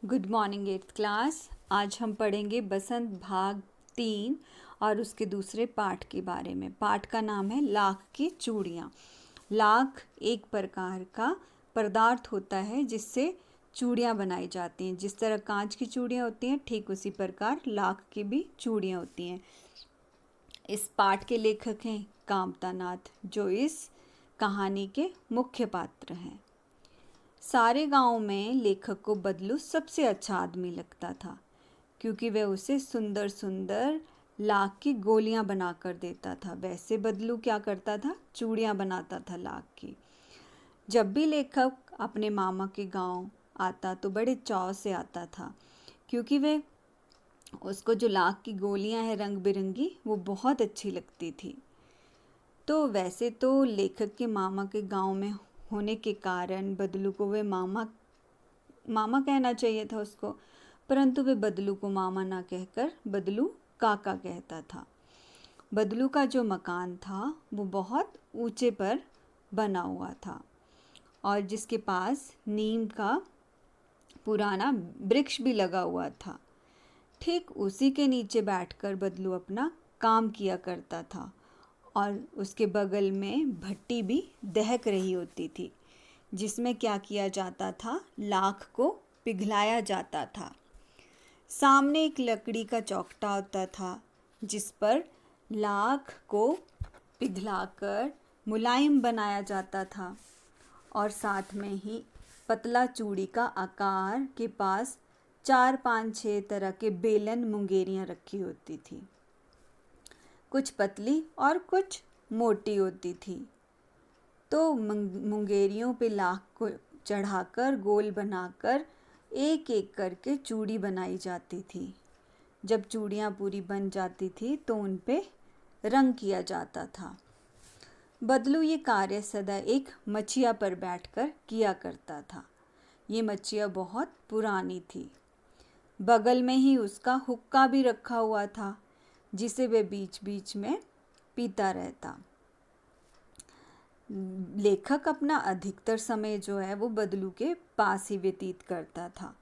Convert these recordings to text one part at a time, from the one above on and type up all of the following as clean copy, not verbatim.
Good morning 8th class. आज हम पढ़ेंगे बसंत भाग 3 और उसके दूसरे पाठ के बारे में। पाठ का नाम है लाख की चूड़ियाँ। लाख एक प्रकार का पदार्थ होता है जिससे चूड़ियाँ बनाई जाती हैं। जिस तरह कांच की चूड़ियाँ होती हैं, ठीक उसी प्रकार लाख की भी चूड़ियाँ होती हैं। इस पाठ के लेखक हैं कामता नाथ, जो इस कहानी के मुख्य पात्र हैं। सारे गांव में लेखक को बदलू सबसे अच्छा आदमी लगता था, क्योंकि वह उसे सुंदर सुंदर लाख की गोलियां बनाकर देता था। वैसे बदलू क्या करता था? चूड़ियां बनाता था लाख की। जब भी लेखक अपने मामा के गांव आता तो बड़े चाव से आता था, क्योंकि वह उसको जो लाख की गोलियां हैं रंग बिरंगी, वो बहुत अच्छी लगती थी। तो वैसे तो लेखक के मामा के गांव में होने के कारण बदलू को वे मामा मामा कहना चाहिए था उसको, परंतु वे बदलू को मामा ना कहकर बदलू काका कहता था। बदलू का जो मकान था वो बहुत ऊंचे पर बना हुआ था और जिसके पास नीम का पुराना वृक्ष भी लगा हुआ था। ठीक उसी के नीचे बैठकर बदलू अपना काम किया करता था और उसके बगल में भट्टी भी दहक रही होती थी, जिसमें क्या किया जाता था? लाख को पिघलाया जाता था। सामने एक लकड़ी का चौखटा होता था, जिस पर लाख को पिघलाकर मुलायम बनाया जाता था और साथ में ही पतला चूड़ी का आकार के पास 4-5-6 तरह के बेलन मुंगेरियां रखी होती थी। कुछ पतली और कुछ मोटी होती थी। तो मुंगेरियों पे लाख को चढ़ाकर गोल बनाकर एक एक करके चूड़ी बनाई जाती थी। जब चूड़ियाँ पूरी बन जाती थी तो उन पे रंग किया जाता था। बदलू ये कार्य सदा एक मचिया पर बैठकर किया करता था। ये मचिया बहुत पुरानी थी। बगल में ही उसका हुक्का भी रखा हुआ था, जिसे वह बीच बीच में पीता रहता। लेखक अपना अधिकतर समय जो है वो बदलू के पास ही व्यतीत करता था।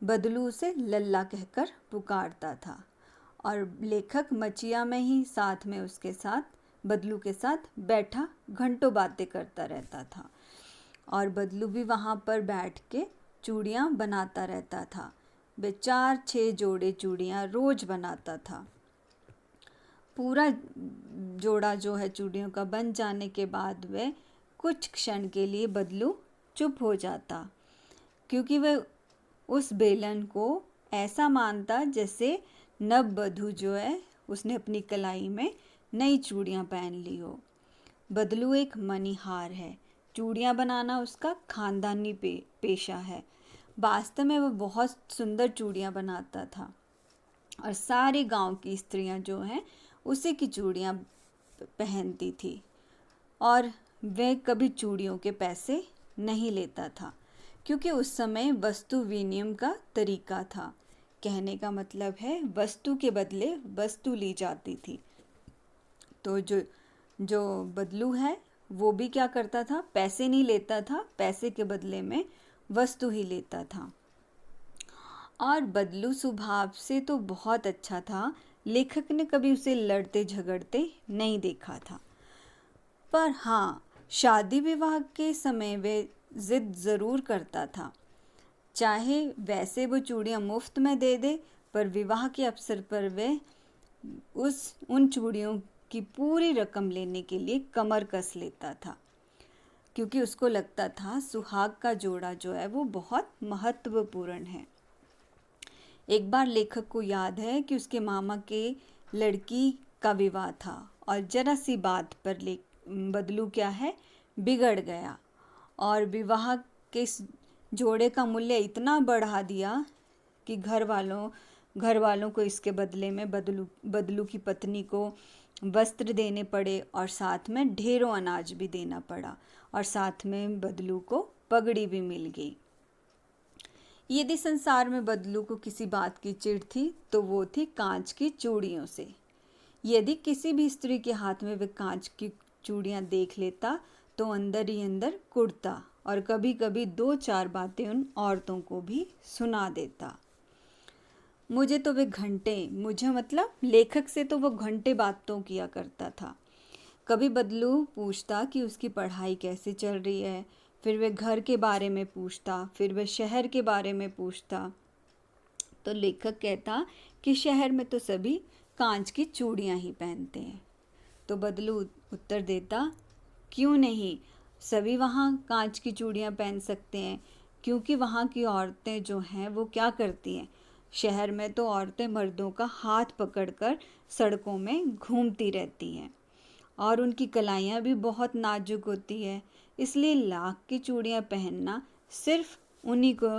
बदलू उसे लल्ला कहकर पुकारता था और लेखक मचिया में ही साथ में उसके साथ बदलू के साथ बैठा घंटों बातें करता रहता था और बदलू भी वहाँ पर बैठ के चूड़ियाँ बनाता रहता था। वह 4-6 जोड़े चूड़ियाँ रोज बनाता था। पूरा जोड़ा जो है चूड़ियों का बन जाने के बाद वह कुछ क्षण के लिए बदलू चुप हो जाता, क्योंकि वह उस बेलन को ऐसा मानता जैसे नववधू जो है उसने अपनी कलाई में नई चूड़ियाँ पहन ली हो। बदलू एक मणिहार है। चूड़ियाँ बनाना उसका खानदानी पेशा है। वास्तव में वह बहुत सुंदर चूड़ियाँ बनाता था और सारे गांव की स्त्रियां जो हैं उसी की चूड़ियाँ पहनती थी और वह कभी चूड़ियों के पैसे नहीं लेता था, क्योंकि उस समय वस्तु विनिमय का तरीका था। कहने का मतलब है वस्तु के बदले वस्तु ली जाती थी। तो जो जो बदलू है वो भी क्या करता था? पैसे नहीं लेता था, पैसे के बदले में वस्तु ही लेता था। और बदलू स्वभाव से तो बहुत अच्छा था। लेखक ने कभी उसे लड़ते झगड़ते नहीं देखा था। पर हाँ, शादी विवाह के समय वे जिद ज़रूर करता था। चाहे वैसे वो चूड़ियाँ मुफ्त में दे दे, पर विवाह के अवसर पर वे उन चूड़ियों की पूरी रकम लेने के लिए कमर कस लेता था, क्योंकि उसको लगता था सुहाग का जोड़ा जो है वो बहुत महत्वपूर्ण है। एक बार लेखक को याद है कि उसके मामा के लड़की का विवाह था और जरा सी बात पर बदलू क्या है बिगड़ गया और विवाह के जोड़े का मूल्य इतना बढ़ा दिया कि घर वालों को इसके बदले में बदलू की पत्नी को वस्त्र देने पड़े और साथ में ढेरों अनाज भी देना पड़ा और साथ में बदलू को पगड़ी भी मिल गई। यदि संसार में बदलू को किसी बात की चिढ़ थी तो वो थी कांच की चूड़ियों से। यदि किसी भी स्त्री के हाथ में वे कांच की चूड़ियाँ देख लेता तो अंदर ही अंदर कुढ़ता और कभी कभी 2-4 बातें उन औरतों को भी सुना देता। मुझे मतलब लेखक से तो वो घंटे बातों किया करता था। कभी बदलू पूछता कि उसकी पढ़ाई कैसे चल रही है, फिर वह घर के बारे में पूछता, फिर वह शहर के बारे में पूछता। तो लेखक कहता कि शहर में तो सभी कांच की चूड़ियाँ ही पहनते हैं। तो बदलू उत्तर देता, क्यों नहीं, सभी वहाँ कांच की चूड़ियाँ पहन सकते हैं, क्योंकि वहाँ की औरतें जो हैं वो क्या करती हैं, शहर में तो औरतें मर्दों का हाथ पकड़कर सड़कों में घूमती रहती हैं और उनकी कलाइयाँ भी बहुत नाजुक होती है, इसलिए लाख की चूड़ियाँ पहनना सिर्फ उन्हीं को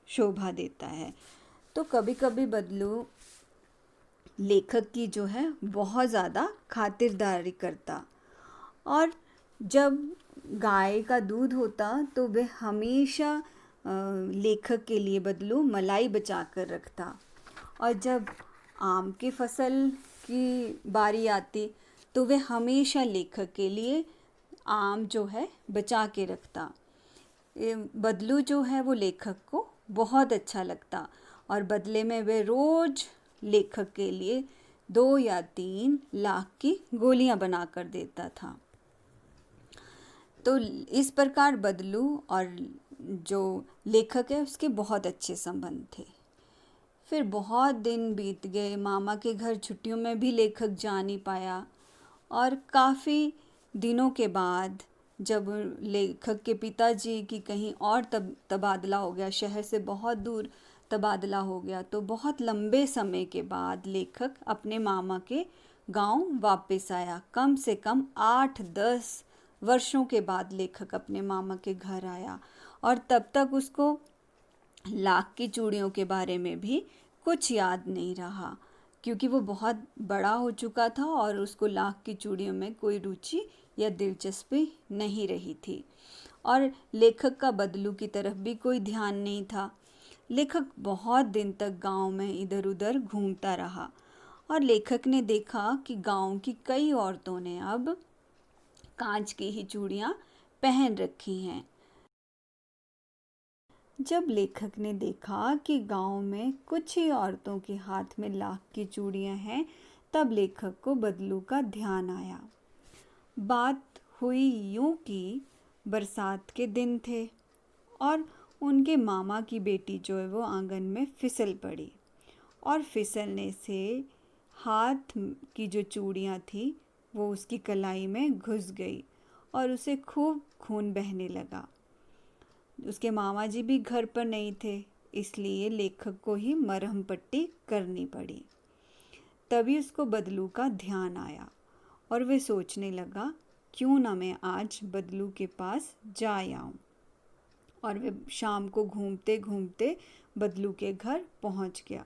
शोभा देता है। तो कभी कभी बदलू लेखक की जो है बहुत ज़्यादा खातिरदारी करता, और जब गाय का दूध होता तो वह हमेशा लेखक के लिए बदलू मलाई बचा कर रखता, और जब आम की फसल की बारी आती तो वह हमेशा लेखक के लिए आम जो है बचा के रखता। बदलू जो है वो लेखक को बहुत अच्छा लगता, और बदले में वे रोज लेखक के लिए 2 या 3 लाख की गोलियां बना कर देता था। तो इस प्रकार बदलू और जो लेखक है उसके बहुत अच्छे संबंध थे। फिर बहुत दिन बीत गए, मामा के घर छुट्टियों में भी लेखक जा नहीं पाया, और काफ़ी दिनों के बाद जब लेखक के पिताजी की कहीं और तबादला हो गया, शहर से बहुत दूर तबादला हो गया, तो बहुत लंबे समय के बाद लेखक अपने मामा के गांव वापस आया। कम से कम 8-10 वर्षों के बाद लेखक अपने मामा के घर आया, और तब तक उसको लाख की चूड़ियों के बारे में भी कुछ याद नहीं रहा, क्योंकि वो बहुत बड़ा हो चुका था और उसको लाख की चूड़ियों में कोई रुचि या दिलचस्पी नहीं रही थी। और लेखक का बदलू की तरफ भी कोई ध्यान नहीं था। लेखक बहुत दिन तक गांव में इधर उधर घूमता रहा, और लेखक ने देखा कि गांव की कई औरतों ने अब कांच की ही चूड़ियां पहन रखी हैं। जब लेखक ने देखा कि गांव में कुछ ही औरतों के हाथ में लाख की चूड़ियां हैं, तब लेखक को बदलू का ध्यान आया। बात हुई यूं कि बरसात के दिन थे और उनके मामा की बेटी जो है वो आंगन में फिसल पड़ी, और फिसलने से हाथ की जो चूड़ियां थी वो उसकी कलाई में घुस गई और उसे खूब खून बहने लगा। उसके मामा जी भी घर पर नहीं थे, इसलिए लेखक को ही मरहम पट्टी करनी पड़ी। तभी उसको बदलू का ध्यान आया और वह सोचने लगा, क्यों ना मैं आज बदलू के पास जा आऊं। और वह शाम को घूमते घूमते बदलू के घर पहुंच गया।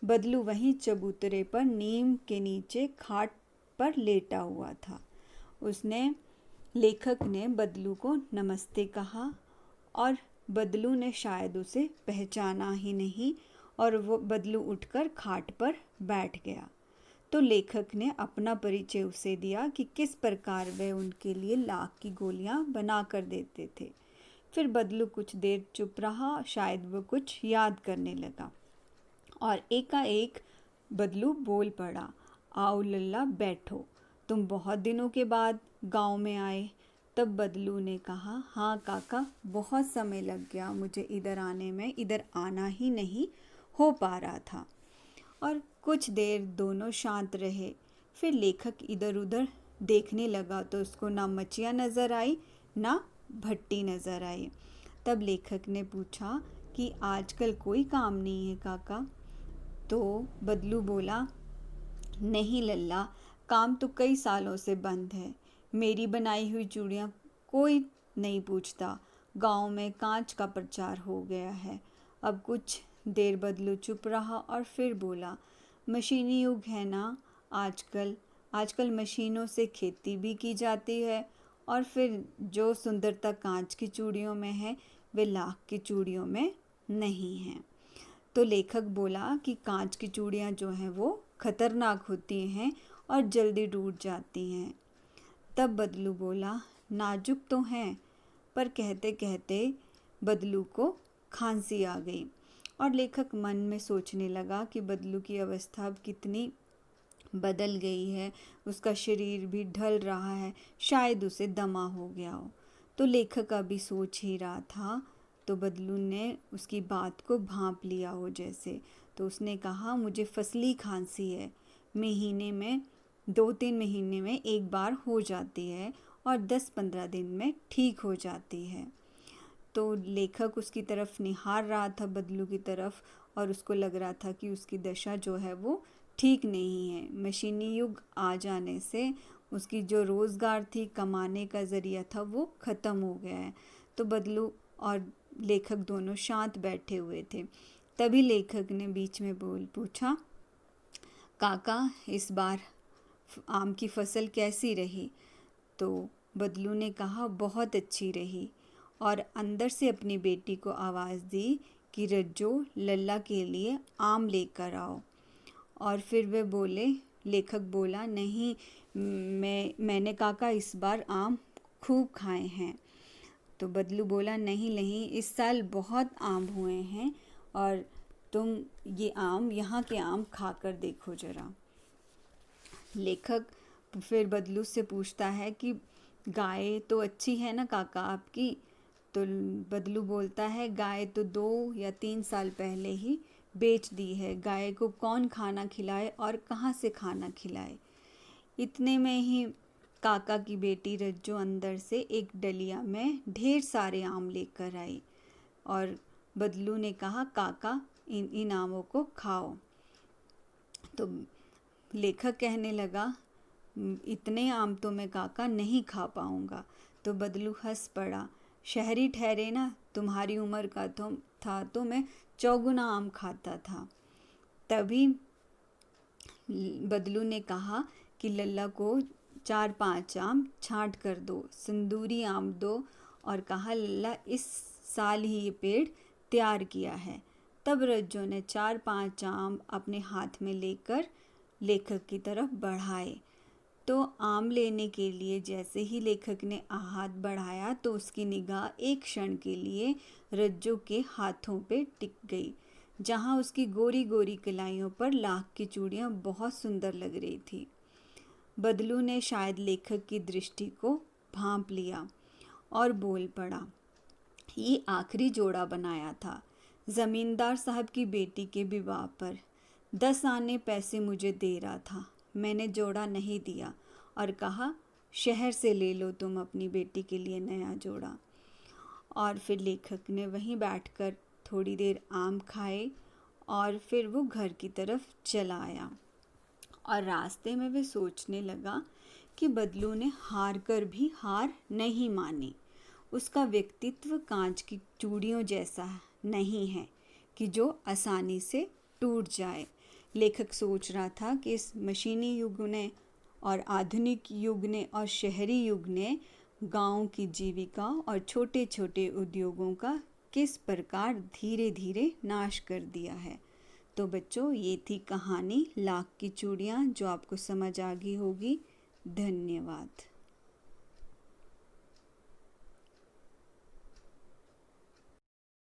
बदलू वहीं चबूतरे पर नीम के नीचे खाट पर लेटा हुआ था। लेखक ने बदलू को नमस्ते कहा, और बदलू ने शायद उसे पहचाना ही नहीं, और वो बदलू उठकर खाट पर बैठ गया। तो लेखक ने अपना परिचय उसे दिया कि किस प्रकार वह उनके लिए लाख की गोलियां बना कर देते थे। फिर बदलू कुछ देर चुप रहा, शायद वो कुछ याद करने लगा, और एकाएक बदलू बोल पड़ा, आओ लल्ला बैठो, तुम बहुत दिनों के बाद गांव में आए। तब बदलू ने कहा, हाँ काका, बहुत समय लग गया मुझे इधर आने में, इधर आना ही नहीं हो पा रहा था। और कुछ देर दोनों शांत रहे। फिर लेखक इधर उधर देखने लगा तो उसको ना मचिया नज़र आई ना भट्टी नज़र आई। तब लेखक ने पूछा कि आजकल कोई काम नहीं है काका? तो बदलू बोला, नहीं लल्ला, काम तो कई सालों से बंद है। मेरी बनाई हुई चूड़ियाँ कोई नहीं पूछता। गांव में कांच का प्रचार हो गया है। अब कुछ देर बदलू चुप रहा और फिर बोला, मशीनी युग है ना आजकल। आजकल मशीनों से खेती भी की जाती है, और फिर जो सुंदरता कांच की चूड़ियों में है वे लाख की चूड़ियों में नहीं है। तो लेखक बोला कि कांच की चूड़ियाँ जो हैं वो खतरनाक होती हैं और जल्दी टूट जाती हैं। तब बदलू बोला, नाजुक तो हैं पर कहते कहते बदलू को खांसी आ गई और लेखक मन में सोचने लगा कि बदलू की अवस्था अब कितनी बदल गई है, उसका शरीर भी ढल रहा है, शायद उसे दमा हो गया हो। तो लेखक अभी सोच ही रहा था तो बदलू ने उसकी बात को भांप लिया हो जैसे। तो उसने कहा, मुझे फसली खांसी है, महीने में 2-3 महीने में एक बार हो जाती है और 10-15 दिन में ठीक हो जाती है। तो लेखक उसकी तरफ निहार रहा था, बदलू की तरफ, और उसको लग रहा था कि उसकी दशा जो है वो ठीक नहीं है। मशीनी युग आ जाने से उसकी जो रोज़गार थी, कमाने का ज़रिया था, वो ख़त्म हो गया है। तो बदलू और लेखक दोनों शांत बैठे हुए थे। तभी लेखक ने बीच में पूछा, काका, इस बार आम की फसल कैसी रही? तो बदलू ने कहा, बहुत अच्छी रही, और अंदर से अपनी बेटी को आवाज़ दी कि रज्जो, लल्ला के लिए आम लेकर आओ। और फिर वे बोले, लेखक बोला, नहीं, मैंने काका इस बार आम खूब खाए हैं। तो बदलू बोला, नहीं नहीं, इस साल बहुत आम हुए हैं और तुम ये आम, यहाँ के आम खाकर देखो ज़रा। लेखक फिर बदलू से पूछता है कि गाय तो अच्छी है ना काका आपकी? तो बदलू बोलता है, गाय तो 2 या 3 साल पहले ही बेच दी है, गाय को कौन खाना खिलाए और कहाँ से खाना खिलाए। इतने में ही काका की बेटी रज्जो अंदर से एक डलिया में ढेर सारे आम लेकर आई और बदलू ने कहा, काका, इन आमों को खाओ। तो लेखक कहने लगा, इतने आम तो मैं काका नहीं खा पाऊँगा। तो बदलू हंस पड़ा, शहरी ठहरे ना, तुम्हारी उम्र का तो मैं 4 गुना आम खाता था। तभी बदलू ने कहा कि लल्ला को 4-5 आम छांट कर दो, संदूरी आम दो, और कहा, लल्ला इस साल ही ये पेड़ तैयार किया है। तब रज्जो ने 4-5 आम अपने हाथ में लेकर लेखक की तरफ बढ़ाए। तो आम लेने के लिए जैसे ही लेखक ने हाथ बढ़ाया तो उसकी निगाह एक क्षण के लिए रज्जो के हाथों पे टिक गई, जहाँ उसकी गोरी गोरी कलाइयों पर लाख की चूड़ियाँ बहुत सुंदर लग रही थी। बदलू ने शायद लेखक की दृष्टि को भांप लिया और बोल पड़ा, ये आखिरी जोड़ा बनाया था ज़मींदार साहब की बेटी के विवाह पर। 10 आने पैसे मुझे दे रहा था, मैंने जोड़ा नहीं दिया और कहा, शहर से ले लो तुम अपनी बेटी के लिए नया जोड़ा। और फिर लेखक ने वहीं बैठकर थोड़ी देर आम खाए और फिर वो घर की तरफ चला आया। और रास्ते में वे सोचने लगा कि बदलू ने हार कर भी हार नहीं मानी। उसका व्यक्तित्व कांच की चूड़ियों जैसा नहीं है कि जो आसानी से टूट जाए। लेखक सोच रहा था कि इस मशीनी युग ने और आधुनिक युग ने और शहरी युग ने गांव की जीविका और छोटे छोटे उद्योगों का किस प्रकार धीरे धीरे नाश कर दिया है। तो बच्चों, ये थी कहानी लाख की चूड़ियाँ, जो आपको समझ आ गई होगी। धन्यवाद।